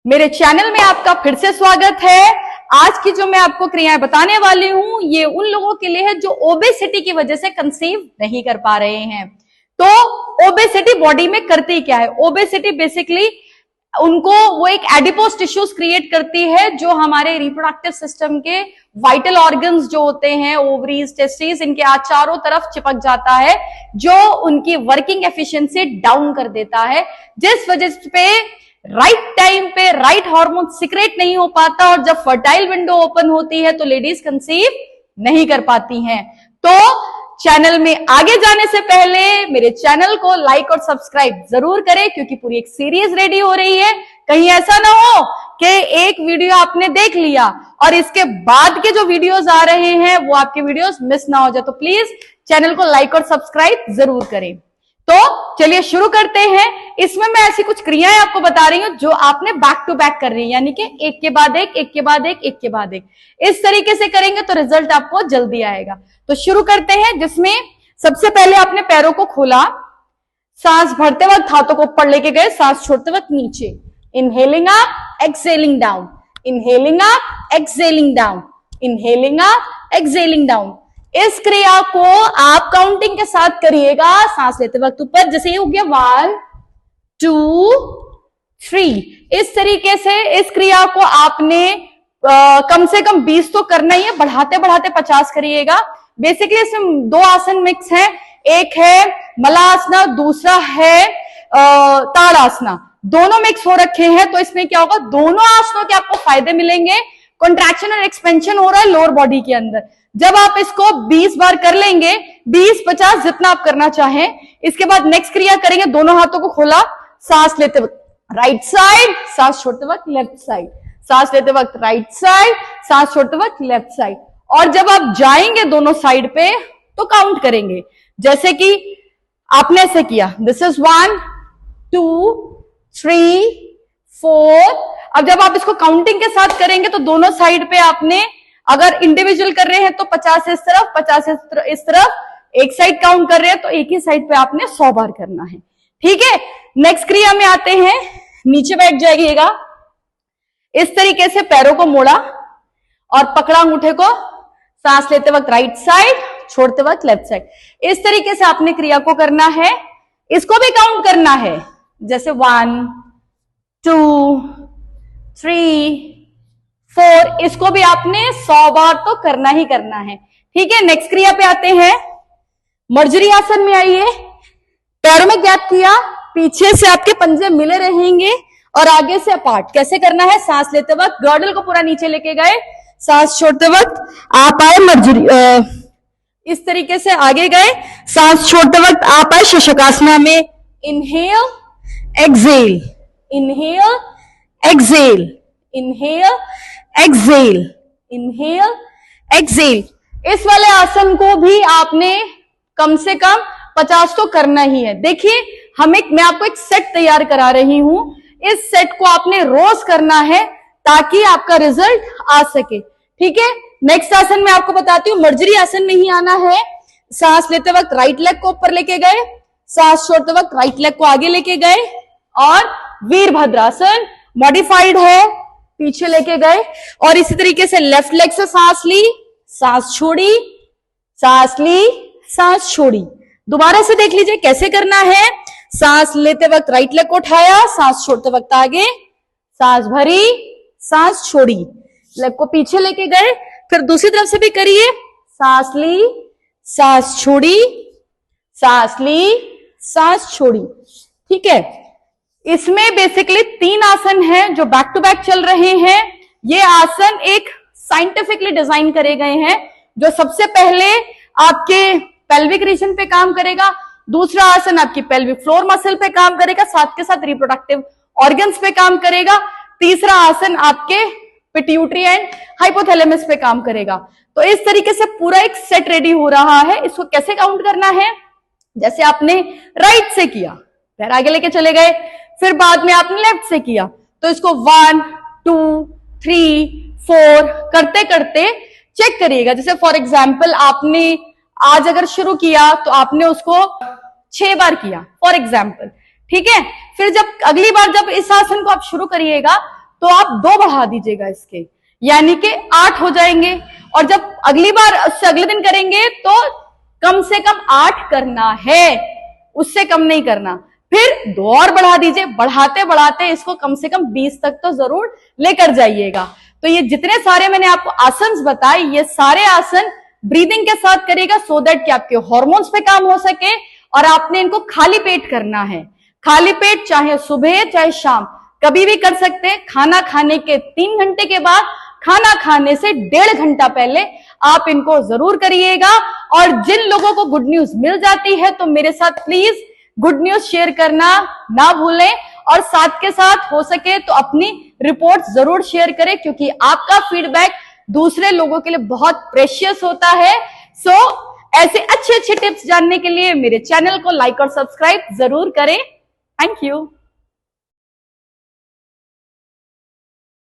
मेरे चैनल में आपका फिर से स्वागत है। आज की जो मैं आपको क्रियाएं बताने वाली हूं ये उन लोगों के लिए है जो ओबेसिटी की वजह से कंसीव नहीं कर पा रहे हैं। तो ओबेसिटी बॉडी में करती क्या है? ओबेसिटी बेसिकली उनको वो एक एडिपोज टिश्यूज क्रिएट करती है जो हमारे रिप्रोडक्टिव सिस्टम के वाइटल ऑर्गन्स जो होते हैं, ओवरीज, टेस्टिस, इनके चारों तरफ चिपक जाता है, जो उनकी वर्किंग एफिशिएंसी डाउन कर देता है, जिस वजह पे राइट टाइम पे राइट हार्मोन सिक्रेट नहीं हो पाता और जब फर्टाइल विंडो ओपन होती है तो लेडीज कंसीव नहीं कर पाती हैं। तो चैनल में आगे जाने से पहले मेरे चैनल को लाइक और सब्सक्राइब जरूर करें, क्योंकि पूरी एक सीरीज रेडी हो रही है। कहीं ऐसा ना हो कि एक वीडियो आपने देख लिया और इसके बाद के जो वीडियोस आ रहे हैं वो आपके वीडियोस मिस ना हो जाए। तो प्लीज चैनल को लाइक और सब्सक्राइब जरूर करें। तो चलिए शुरू करते हैं। इसमें मैं ऐसी कुछ क्रियाएं आपको बता रही हूं जो आपने बैक टू बैक कर रही है, यानी कि एक के बाद एक, एक के बाद एक, एक के बाद एक। इस तरीके से करेंगे तो रिजल्ट आपको जल्दी आएगा। तो शुरू करते हैं, जिसमें सबसे पहले आपने पैरों को खोला, सांस भरते वक्त हाथों को ऊपर लेके गए, सांस छोड़ते वक्त नीचे, inhaling up, exhaling down, inhaling up, exhaling down, inhaling up, exhaling down. इस क्रिया को आप काउंटिंग के साथ करिएगा, सांस लेते वक्त ऊपर, जैसे ये हो गया 1 2 3। इस तरीके से इस क्रिया को आपने कम से कम 20 तो करना ही है, बढ़ाते बढ़ाते 50 करिएगा। बेसिकली इसमें दो आसन मिक्स हैं, एक है मलासना, दूसरा है ताड़ासना, दोनों मिक्स हो रखे हैं। तो इसमें क्या होगा, दोनों आसनों के आपको फायदे मिलेंगे। कॉन्ट्रैक्शन और एक्सपेंशन हो रहा है लोअर बॉडी के अंदर। जब आप इसको 20 बार कर लेंगे, 20 50 जितना आप करना चाहें, इसके बाद नेक्स्ट क्रिया करेंगे, दोनों हाथों को खोला, सांस लेते वक्त राइट साइड, सांस छोड़ते वक्त लेफ्ट साइड, सांस लेते वक्त राइट साइड, सांस छोड़ते वक्त लेफ्ट साइड। और जब आप जाएंगे दोनों साइड पे तो काउंट करेंगे, जैसे कि आपने ऐसे किया, दिस इज 1 2 3 4। अब जब आप इसको काउंटिंग के साथ करेंगे तो दोनों साइड पे आपने, अगर इंडिविजुअल कर रहे हैं तो 50 इस तरफ, 50 इस तरफ, एक साइड काउंट कर रहे हैं तो एक ही साइड पे आपने 100 बार करना है। ठीक है, नेक्स्ट क्रिया में आते हैं। नीचे बैठ जाइएगा, इस तरीके से पैरों को मोड़ा और पकड़ा अंगूठे को, सांस लेते वक्त राइट साइड, छोड़ते वक्त लेफ्ट साइड। इस तरीके से आपने क्रिया को करना है। इसको भी काउंट करना है, जैसे 1 2 3 4। इसको भी आपने 100 बार तो करना ही करना है। ठीक है, नेक्स्ट क्रिया पे आते हैं। मर्जरी आसन में आइए, पैरों में गैप किया, पीछे से आपके पंजे मिले रहेंगे और आगे से अपार्ट। कैसे करना है, सांस लेते वक्त गर्दल को पूरा नीचे लेके गए, सांस छोड़ते वक्त आप आए मर्जरी, इस तरीके से आगे गए, सांस छोड़ते वक्त आप आए शशकासना में। Inhale exhale, inhale exhale, inhale exhale, inhale exhale. इस वाले आसन को भी आपने कम से कम 50 तो करना ही है। देखिए मैं आपको एक सेट तैयार करा रही हूं, इस सेट को आपने रोज करना है ताकि आपका रिजल्ट आ सके। ठीक है, नेक्स्ट आसन मैं आपको बताती हूँ। मर्जरी आसन में ही आना है, सांस लेते वक्त राइट लेग को ऊपर लेके गए, सांस छोड़ते वक्त राइट लेग को आगे लेके गए और वीरभद्रासन मॉडिफाइड है, पीछे लेके गए और इसी तरीके से लेफ्ट लेग से सांस ली, सांस छोड़ी, सांस ली, सांस छोड़ी। दोबारा से देख लीजिए कैसे करना है। सांस लेते वक्त राइट लेग को उठाया, सांस छोड़ते वक्त आगे, सांस भरी, सांस छोड़ी, लेग को पीछे लेके गए। फिर दूसरी तरफ से भी करिए, सांस ली, सांस छोड़ी, सांस ली, सांस छोड़ी। ठीक है, इसमें बेसिकली 3 आसन हैं जो बैक टू बैक चल रहे हैं। ये आसन एक साइंटिफिकली डिजाइन करे गए हैं, जो सबसे पहले आपके पेल्विक रीजन पे काम करेगा, दूसरा आसन आपकी पेल्विक फ्लोर मसल पे काम करेगा, साथ के साथ रिप्रोडक्टिव ऑर्गन्स पे काम करेगा, तीसरा आसन आपके पिट्यूटरी एंड हाइपोथैलेमस पे काम करेगा। तो इस तरीके से पूरा एक सेट रेडी हो रहा है। इसको कैसे काउंट करना है, जैसे आपने राइट से किया, पैर आगे लेके चले गए, फिर बाद में आपने लेफ्ट से किया, तो इसको 1 2 3 4 करते करते चेक करिएगा। जैसे फॉर एग्जाम्पल आपने आज अगर शुरू किया तो आपने उसको 6 बार किया फॉर एग्जाम्पल, ठीक है। फिर जब अगली बार जब इस आसन को आप शुरू करिएगा तो आप 2 बढ़ा दीजिएगा इसके, यानी कि 8 हो जाएंगे। और जब अगली बार उससे अगले दिन करेंगे तो कम से कम 8 करना है, उससे कम नहीं करना। फिर 2 और बढ़ा दीजिए, बढ़ाते बढ़ाते इसको कम से कम 20 तक तो जरूर लेकर जाइएगा। तो ये जितने सारे मैंने आपको आसन बताए, ये सारे आसन ब्रीदिंग के साथ करेगा, सो दैट कि आपके हार्मोन्स पे काम हो सके। और आपने इनको खाली पेट करना है, खाली पेट, चाहे सुबह चाहे शाम, कभी भी कर सकते हैं। खाना खाने के 3 घंटे के बाद, खाना खाने से 1.5 घंटा पहले आप इनको जरूर करिएगा। और जिन लोगों को गुड न्यूज मिल जाती है तो मेरे साथ प्लीज गुड न्यूज शेयर करना ना भूलें, और साथ के साथ हो सके तो अपनी रिपोर्ट जरूर शेयर करें, क्योंकि आपका फीडबैक दूसरे लोगों के लिए बहुत प्रेशियस होता है। सो ऐसे अच्छे अच्छे टिप्स जानने के लिए मेरे चैनल को लाइक और सब्सक्राइब जरूर करें। Thank you.